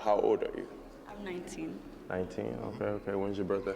How old are you? I'm 19. 19. Okay. When's your birthday?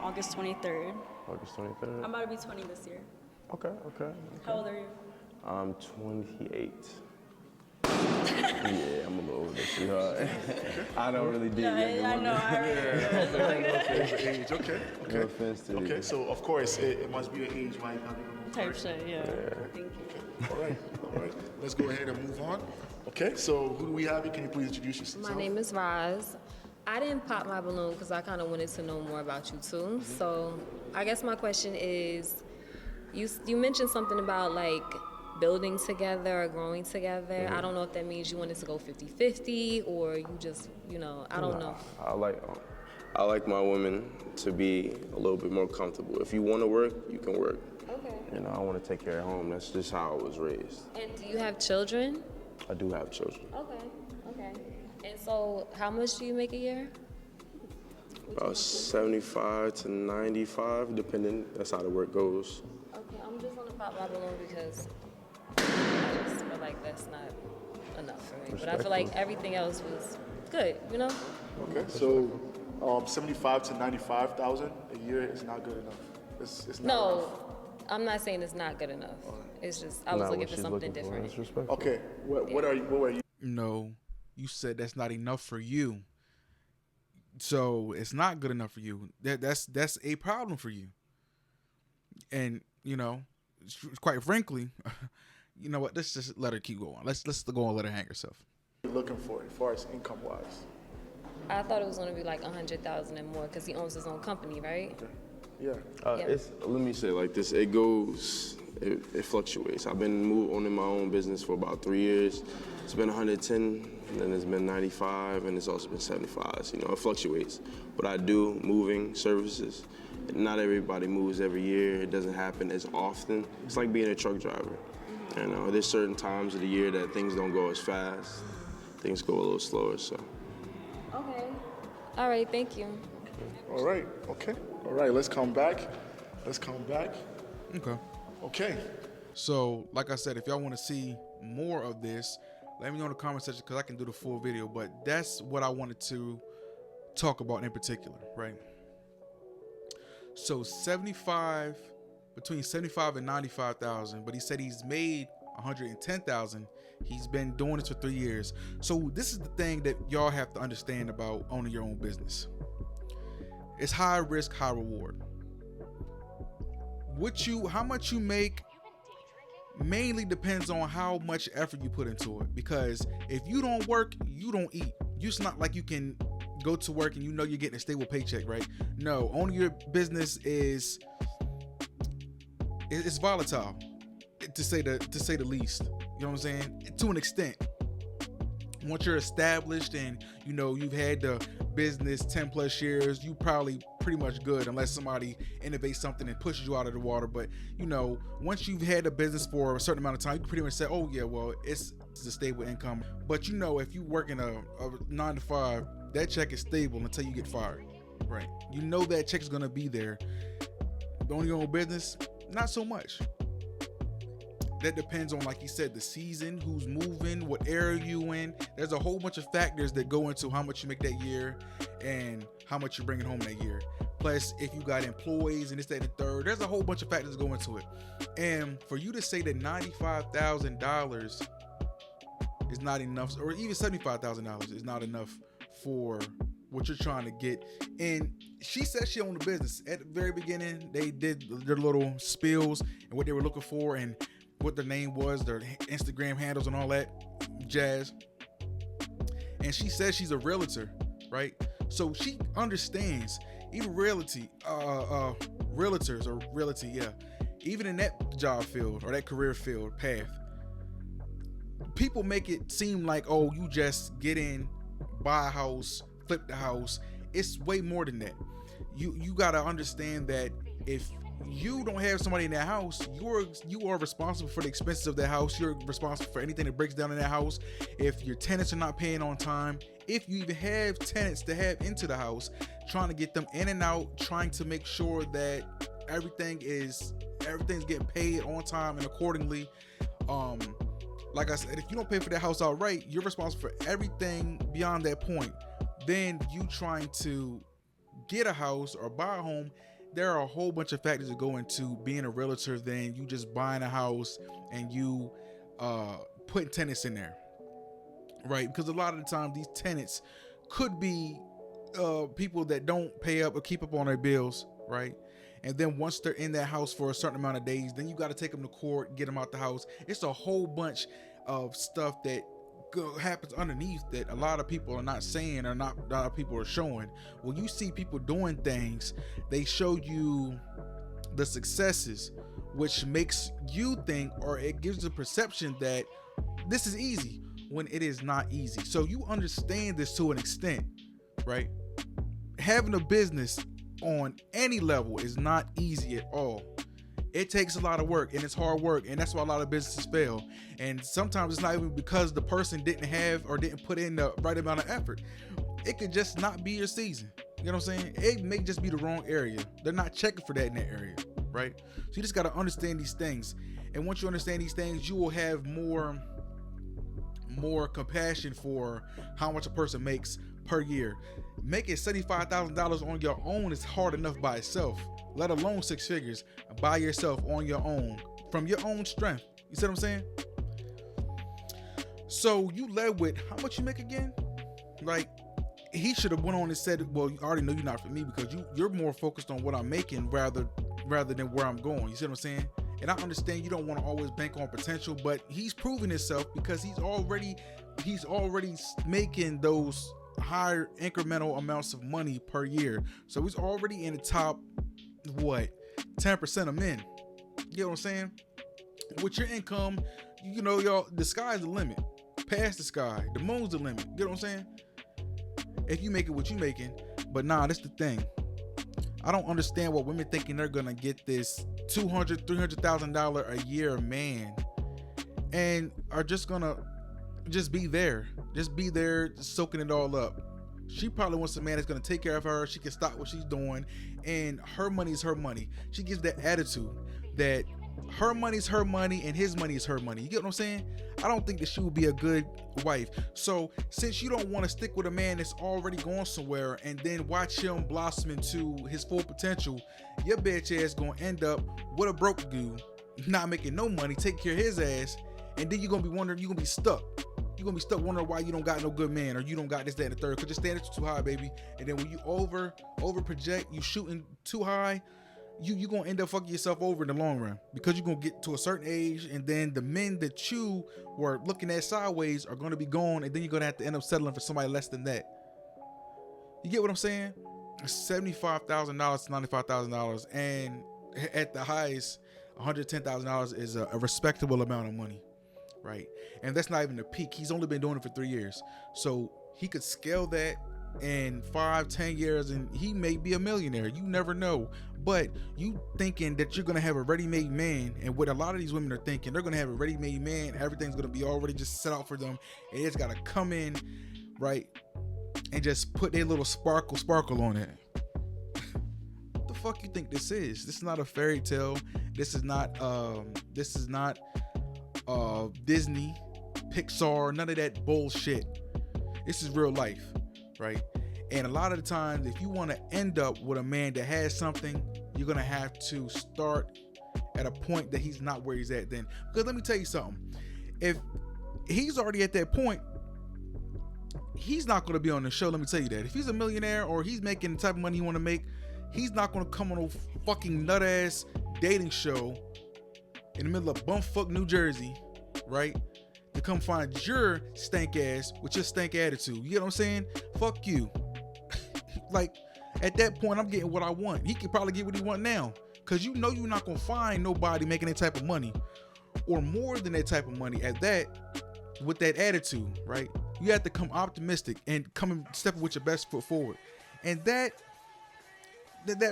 August 23rd. August 23rd. I'm about to be 20 this year. Okay. How old are you? I'm 28. Yeah, I'm a little older, sweetheart. I don't really date younger I know. Age, okay. No offense to you. Okay, so of course it must be the age why you got to Type shit, yeah. Thank you. All right. Let's go ahead and move on. Okay, so who do we have here? Can you please introduce yourself? My name is Roz. I didn't pop my balloon because I kind of wanted to know more about you too. So I guess my question is, you mentioned something about like building together or growing together. I don't know if that means you wanted to go 50-50 or you just, I don't know. I like my women to be a little bit more comfortable. If you want to work, you can work. Okay. I want to take care of home. That's just how I was raised. And do you have children? I do have children. Okay. And so how much do you make a year? About 75 to 95, depending. That's how the work goes. Okay, I'm just gonna pop my balloon because I just feel like that's not enough for me. But I feel like everything else was good, Okay, so 75 to 95,000 a year is not good enough. It's not No, enough. I'm not saying it's not good enough. It's just I was looking for something different. Okay, what were you? No, you said that's not enough for you. So it's not good enough for you. That's a problem for you. And quite frankly, you know what? Let's just let her keep going. Let's go and let her hang herself. What are you looking for as far as income wise? I thought it was gonna be like 100,000 and more because he owns his own company, right? Okay. Yeah. Let me say it like this. It fluctuates. I've been owning my own business for about 3 years. It's been 110, and then it's been 95, and it's also been 75. So, it fluctuates. But I do moving services. Not everybody moves every year. It doesn't happen as often. It's like being a truck driver. There's certain times of the year that things don't go as fast. Things go a little slower, so. Okay. All right, thank you. All right, okay. All right, let's come back. Okay. Okay. So, like I said, if y'all want to see more of this, let me know in the comment section because I can do the full video. But that's what I wanted to talk about in particular, right? So between 75 and 95,000, but he said he's made 110,000. He's been doing this for 3 years. So this is the thing that y'all have to understand about owning your own business. It's high risk, high reward. How much you make mainly depends on how much effort you put into it. Because if you don't work, you don't eat. It's not like you can go to work and you're getting a stable paycheck, right? No, owning your business is volatile, to say the least. You know what I'm saying? To an extent. Once you're established and you've had the business 10 plus years, you probably pretty much good unless somebody innovates something and pushes you out of the water. But once you've had a business for a certain amount of time, you can pretty much say, oh yeah, well it's a stable income. But if you work in a 9 to 5, that check is stable until you get fired, right? That check is gonna be there. Owning your own business, not so much. That depends on, like you said, the season, who's moving, what area you in. There's a whole bunch of factors that go into how much you make that year and how much you're bringing home that year. Plus, if you got employees and this, that, and the third, there's a whole bunch of factors that go into it. And for you to say that $95,000 is not enough, or even $75,000 is not enough for what you're trying to get. And she said she owned a business. At the very beginning, they did their little spills and what they were looking for and what their name was, their Instagram handles and all that jazz. And she says she's a realtor, right? So she understands even realtors or realty, yeah. Even in that job field or that career field path, people make it seem like, oh, you just get in, buy a house, flip the house. It's way more than that. You gotta understand that if you don't have somebody in that house, you are responsible for the expenses of that house. You're responsible for anything that breaks down in that house. If your tenants are not paying on time, if you even have tenants to have into the house, trying to get them in and out, trying to make sure that everything's getting paid on time and accordingly. like I said, if you don't pay for that house outright, you're responsible for everything beyond that point. Then you trying to get a house or buy a home, there are a whole bunch of factors that go into being a realtor than you just buying a house and you putting tenants in there, right? Because a lot of the time these tenants could be people that don't pay up or keep up on their bills, right? And then once they're in that house for a certain amount of days, then you got to take them to court, get them out the house. It's a whole bunch of stuff that happens underneath that a lot of people are not saying, or not a lot of people are showing. When you see people doing things, they show you the successes, which makes you think, or it gives the perception that this is easy when it is not easy. So you understand this to an extent, right? Having a business on any level is not easy at all. It takes a lot of work, and it's hard work, and that's why a lot of businesses fail. And sometimes it's not even because the person didn't have or didn't put in the right amount of effort. It could just not be your season. You know what I'm saying? It may just be the wrong area. They're not checking for that in that area, right? So you just got to understand these things. And once you understand these things, you will have more compassion for how much a person makes per year. Making $75,000 on your own is hard enough by itself, let alone 6 figures by yourself on your own, from your own strength. You see what I'm saying? So you led with how much you make again? Like, he should have went on and said, well, you already know you're not for me, because you're more focused on what I'm making rather than where I'm going. You see what I'm saying? And I understand you don't want to always bank on potential, but he's proven himself because he's already making those higher incremental amounts of money per year. So he's already in the top 10% of men. You know what I'm saying? With your income, you know, y'all, the sky's the limit. Past the sky, the moon's the limit. You know what I'm saying? If you make it what you making. But nah, that's the thing. I don't understand what women thinking they're gonna get this $200,000, $300,000 a year man, and are just gonna be there, soaking it all up. She probably wants a man that's gonna take care of her. She can stop what she's doing, and her money is her money. She gives that attitude that her money is her money and his money is her money. You get what I'm saying? I don't think that she would be a good wife. So since you don't want to stick with a man that's already going somewhere and then watch him blossom into his full potential, your bitch ass gonna end up with a broke dude, not making no money, taking care of his ass, and then you're gonna be wondering, you're gonna be stuck. You're gonna be stuck wondering why you don't got no good man, or you don't got this, that, and the third, because your standards are too high, baby. And then when you over project, you shooting too high, you gonna end up fucking yourself over in the long run, because you're gonna get to a certain age, and then the men that you were looking at sideways are gonna be gone, and then you're gonna have to end up settling for somebody less than that. You get what I'm saying? $75,000 to $95,000, and at the highest, $110,000 is a respectable amount of money, right? And that's not even the peak. He's only been doing it for 3 years, so he could scale that in 5-10 years, and he may be a millionaire. You never know. But you thinking that you're gonna have a ready-made man, and what a lot of these women are thinking, they're gonna have a ready-made man, everything's gonna be already just set out for them, and it's gotta come in, right, and just put their little sparkle on it. What the fuck you think this is? This is not a fairy tale. This is not Disney, Pixar, none of that bullshit. This is real life, right? And a lot of the times, if you want to end up with a man that has something, you're gonna have to start at a point that he's not where he's at then. Because let me tell you something, if he's already at that point, he's not gonna be on the show. Let me tell you that. If he's a millionaire or he's making the type of money he want to make, he's not gonna come on a fucking nut ass dating show in the middle of bumfuck New Jersey, right, to come find your stank ass with your stank attitude. You get what I'm saying? Fuck you. Like, at that point, I'm getting what I want. He could probably get what he want now, because you know you're not gonna find nobody making that type of money or more than that type of money at that, with that attitude, right? You have to come optimistic and come and step with your best foot forward. And that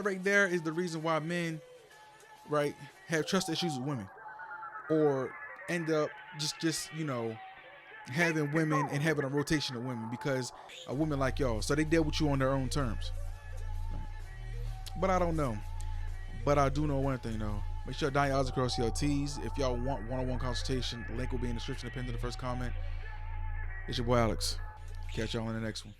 right there is the reason why men, right, have trust issues with women, or end up just you know, having women and having a rotation of women because a woman like y'all, so they deal with you on their own terms. But I don't know. But I do know one thing though. Make sure to dot your I's across your T's. If y'all want one-on-one consultation, the link will be in the description, pinned to the first comment. It's your boy Alex. Catch y'all in the next one.